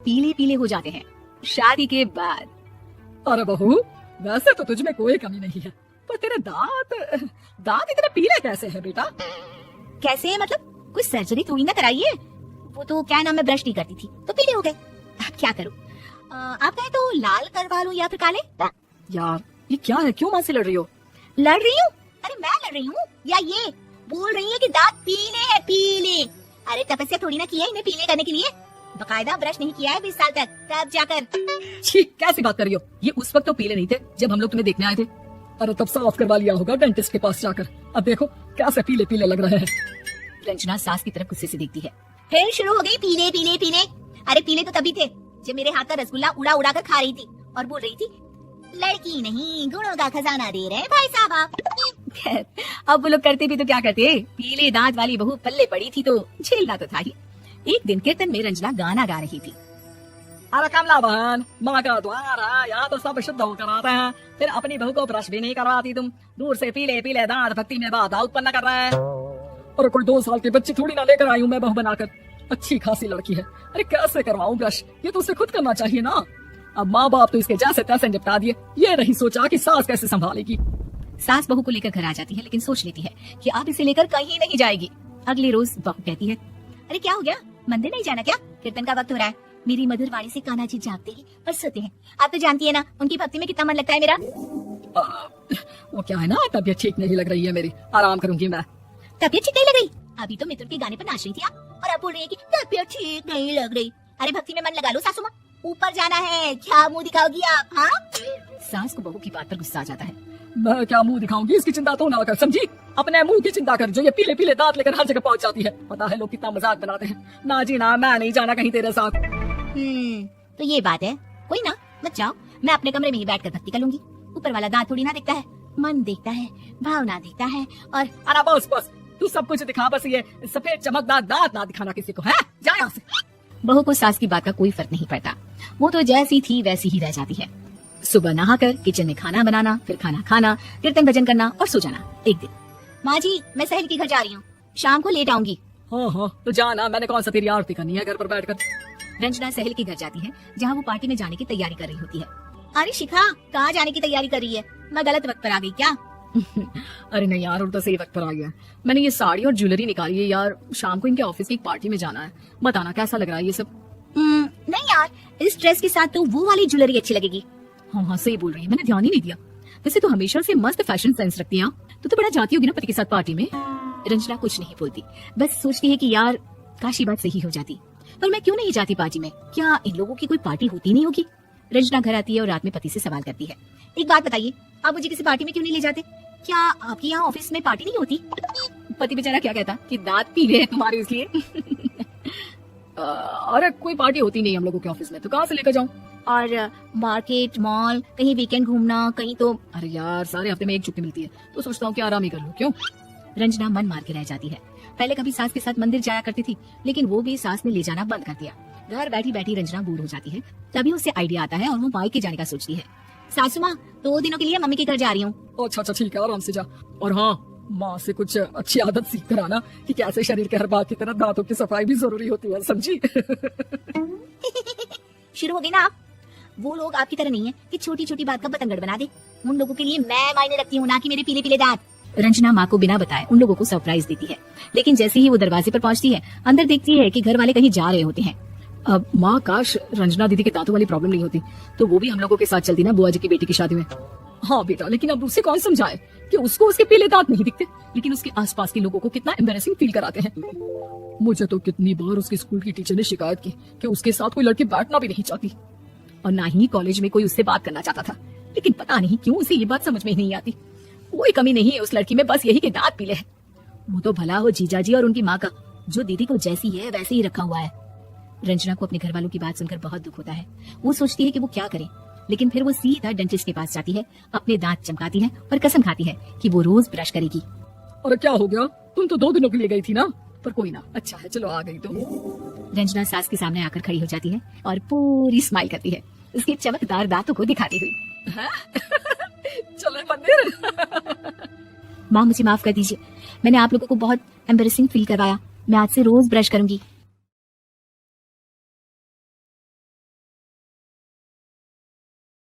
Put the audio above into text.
पीले पीले हो जाते हैं शादी के बाद। अरे बहू, वैसे तो तुझ में कोई कमी नहीं है, पर तेरे दांत दांत इतने पीले कैसे हैं बेटा? कैसे है मतलब? कुछ सर्जरी थोड़ी ना कराई है। वो तो क्या नाम, मैं ब्रश नहीं करती थी तो पीले हो गए। अब क्या करूं? आप कहें तो लाल करवा लूं या फिर काले? यार ये क्या है, क्यों मां से लड़ रही हो? लड़ रही हूँ? अरे मैं लड़ रही हूँ या ये बोल रही है कि दांत पीले हैं पीले? अरे तपस्या थोड़ी ना की है इन्हें पीले करने के लिए, बकायदा ब्रश नहीं किया है 20 साल तक, तब जाकर। छी, कैसी बात कर रही हो? ये उस वक्त तो पीले नहीं थे जब हम लोग तुम्हें देखने आए थे। अरे तब साफ करवा लिया होगा डेंटिस्ट के पास जाकर। अब देखो कैसे पीले पीले लग रहे हैं। रंजना सास की तरफ गुस्से से देखती है। फिर शुरू हो गई पीले पीले पीले। अरे पीले तो तभी थे जब मेरे हाथ का रसगुल्ला उड़ा उड़ा कर खा रही थी और बोल रही थी लड़की नहीं गुणों का खजाना दे रहे हैं भाई साहब आप। खैर अब वो लोग करते भी तो क्या करते, पीले दांत वाली बहू पल्ले पड़ी थी तो झेलना तो था ही। एक दिन कीर्तन में रंजना गाना गा रही थी। अरे कमला बहन, माँ का द्वार है, यहाँ तो सब शुद्ध होकर आते हैं, फिर अपनी बहू को ब्रश भी नहीं करवाती तुम। दूर से पीले पीले दांत भक्ति में बाधा उत्पन्न कर रहे हैं। अरे कोई 2 साल की बच्ची थोड़ी ना लेकर आई हूँ मैं बहू बनाकर, अच्छी खासी लड़की है। अरे कैसे करवाऊं ब्रश, ये तो उसे खुद करना चाहिए ना। अब माँ बाप तो इसके जैसे तैसे निपटा दिए, ये नहीं सोचा कि सास कैसे संभालेगी। सास बहू को लेकर घर आ जाती है लेकिन सोच लेती है कि अब इसे लेकर कहीं नहीं जाएगी। अगले रोज बहू कहती है, अरे क्या हो गया, मंदिर नहीं जाना क्या? कीर्तन का वक्त हो रहा है। मेरी मधुर वाणी से कान्हा जी जागते हैं और सोते हैं। आप तो जानती है ना उनकी भक्ति में कितना मन लगता है मेरा। वो क्या है ना, तबीयत ठीक नहीं लग रही है मेरी, आराम करूंगी मैं। तबीयत ठीक नहीं लग रही? अभी तो मिथुन के गाने पर नाच रही थी आप और आप बोल रही है कि तबीयत ठीक नहीं लग रही। अरे भक्ति में मन लगा लो सासू माँ, ऊपर जाना है, क्या मुंह दिखाओगी आप? हाँ, सास को बहू की बात पर गुस्सा आ जाता है। मैं क्या मुंह दिखाऊंगी, इसकी चिंता तो ना कर, समझी? अपने मुंह की चिंता कर, जो ये पीले पीले दांत लेकर हर जगह पहुंच जाती है। पता है लोग कितना मजाक बनाते हैं। ना जी ना, मैं नहीं जाना कहीं तेरे साथ। तो ये बात है, कोई ना मत जाओ, मैं अपने कमरे में ही बैठकर भक्ति कर लूंगी। ऊपर वाला दांत थोड़ी ना देखता है, मन देखता है, भावना देखता है। और अरे बस बस, तू सब कुछ दिखा, बस ये सफेद चमकदार दांत ना दिखाना किसी को, है? जा यहाँ से। बहू को सास की बात का कोई फर्क नहीं पड़ता, वो तो जैसी थी वैसी ही रह जाती है। सुबह नहाकर किचन में खाना बनाना, फिर खाना खाना, कीर्तन भजन करना और सो जाना। एक दिन, माँ जी मैं सहेली के घर जा रही हूँ, शाम को लेट आऊंगी। हाँ तो जाना, मैंने कौन सा तेरी आरती करनी है घर पर बैठकर। रंजना सहेली के घर जाती है जहाँ वो पार्टी में जाने की तैयारी कर रही होती है। अरे शिखा, कहाँ जाने की तैयारी कर रही है? मैं गलत वक्त पर आ गई क्या? अरे नहीं यार, उल्टा सही वक्त पर आ गया। मैंने ये साड़ी और ज्वेलरी निकाली है यार, शाम को इनके ऑफिस की एक पार्टी में जाना है। बताना कैसा लग रहा है ये सब? नहीं यार, इस ड्रेस के साथ तो वो वाली ज्वेलरी अच्छी लगेगी। हाँ सही बोल रही है, मैंने ध्यान ही नहीं दिया। वैसे तो हमेशा से मस्त फैशन सेंस रखती है। तो बड़ा जाती होगी ना पति के साथ पार्टी में। रंजना कुछ नहीं बोलती, बस सोचती है कि यार काश ये बात सही हो जाती, पर मैं क्यों नहीं जाती पार्टी में? क्या इन लोगों की कोई पार्टी होती नहीं होगी? रंजना घर आती है और रात में पति से सवाल करती है, एक बात बताइए, आप मुझे किसी पार्टी में क्यों नहीं ले जाते? क्या आपके यहाँ ऑफिस में पार्टी नहीं होती? पति बेचारा क्या कहता कि दांत पीले हैं तुम्हारे इसलिए। अरे कोई पार्टी होती नहीं हम लोगों के ऑफिस में, तो कहाँ से लेकर जाऊँ? और मार्केट, मॉल, कहीं वीकेंड घूमना, कहीं तो। अरे यार सारे हफ्ते में एक छुट्टी मिलती है, तो सोचता हूँ कि आराम ही कर लूँ। क्यों? रंजना मन मार के रह जाती है। पहले कभी सास के साथ मंदिर जाया करती थी, लेकिन वो भी सास ने ले जाना बंद कर दिया। घर बैठी बैठी रंजना बोर हो जाती है। तभी उसे आइडिया आता है और वो मायके जाने का सोचती है। सासू माँ, 2 दिनों के लिए मम्मी के घर जा रही हूँ। अच्छा ठीक है, आराम से जा। और हाँ, माँ से कुछ अच्छी आदत सीख कर आना कि कैसे शरीर के हर भाग की तरह दांतों की सफाई भी जरूरी होती है, समझी? शुरू हो गई ना आप? वो लोग आपकी तरह नहीं है कि छोटी छोटी बात का बतंगड़ बना दे। उन लोगों के लिए मैं मायने रखती हूँ, ना कि मेरे पीले पीले दांत। रंजना माँ को बिना बताए उन लोगों को सरप्राइज देती है, लेकिन जैसे ही वो दरवाजे पर पहुंचती है, अंदर देखती है कि घर वाले कहीं जा रहे होते हैं। अब माँ, काश रंजना दीदी के दांतों वाली प्रॉब्लम नहीं होती, तो वो भी हम लोगों के साथ चलती ना बुआ जी की बेटी की शादी में। हाँ बेटा, लेकिन अब उसे कौन समझाए कि उसको उसके पीले दांत नहीं दिखते, लेकिन उसके आसपास के लोगों को कितना एम्बैरेसिंग फील कराते हैं। मुझे तो कितनी बार उसके स्कूल की टीचर ने शिकायत की कि उसके साथ कोई लड़की बैठना भी नहीं चाहती, और ना ही कॉलेज में कोई उससे बात करना चाहता था। लेकिन पता नहीं क्यों उसे ये बात समझ में नहीं आती। कोई कमी नहीं है उस लड़की में, बस यही कि दांत पीले हैं। वो तो भला हो जीजा जी और उनकी माँ का, जो दीदी को जैसी है वैसे ही रखा हुआ है। रंजना को अपने घर वालों की बात सुनकर बहुत दुख होता है। वो सोचती है कि वो क्या करे, लेकिन फिर वो सीधा डेंटिस्ट के पास जाती है, अपने दांत चमकाती है और कसम खाती है कि वो रोज ब्रश करेगी। अरे क्या हो गया, तुम तो 2 दिनों के लिए गई थी ना, पर कोई ना, अच्छा है, चलो आ गई तो। रंजना सास के सामने आकर खड़ी हो जाती है और पूरी स्माइल करती है, उसके चमकदार दांतों को दिखाती हुई। चलो मंदिर। माँ मुझे माफ कर दीजिए, मैंने आप लोगों को बहुत एम्बैरेसिंग फील करवाया। मैं आज से रोज ब्रश करूंगी।